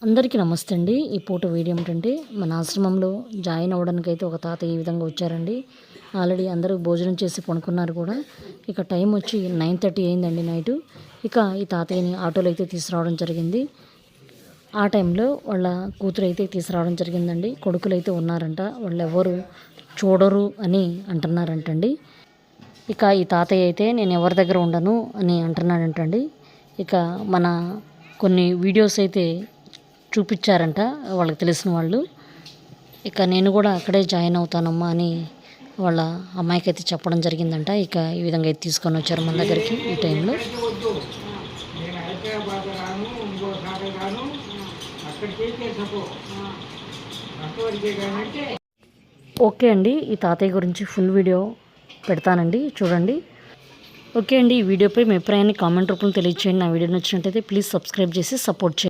అందరికీ నమస్తే అండి. ఈ పూట వీడియో ఏమిటంటే మన ఆశ్రమంలో జాయిన్ అవ్వడానికి అయితే ఒక తాత ఈ విధంగా వచ్చారండి. ఆల్రెడీ అందరూ భోజనం చేసి పడుకున్నారు కూడా. ఇక టైం వచ్చి 9:30 అయిందండి నైటు. ఇక ఈ తాతయ్యని ఆటోలో అయితే తీసుకురావడం జరిగింది. ఆ టైంలో వాళ్ళ కూతురు అయితే తీసుకురావడం జరిగిందండి. కొడుకులు అయితే ఉన్నారంట, వాళ్ళు ఎవరు చూడరు అని అంటున్నారంటండి. ఇక ఈ తాతయ్య అయితే నేను ఎవరి దగ్గర ఉండను అని అంటున్నాడంటండి. ఇక మన కొన్ని వీడియోస్ అయితే చూపించారంట వాళ్ళకి తెలిసిన వాళ్ళు. ఇక నేను కూడా అక్కడే జాయిన్ అవుతానమ్మా అని వాళ్ళ అమ్మాయికి అయితే చెప్పడం జరిగిందంట. ఇక ఈ విధంగా అయితే తీసుకొని వచ్చారు మన దగ్గరికి ఈ టైంలో. ఓకే అండి, ఈ తాతయ్య గురించి ఫుల్ వీడియో పెడతానండి, చూడండి. ఓకే అండి, ఈ వీడియోపై మీ అభిప్రాయాన్ని కామెంట్ రూపంలో తెలియజేయండి. నా వీడియో నచ్చినట్టయితే ప్లీజ్ సబ్స్క్రైబ్ చేసి సపోర్ట్ చేయండి.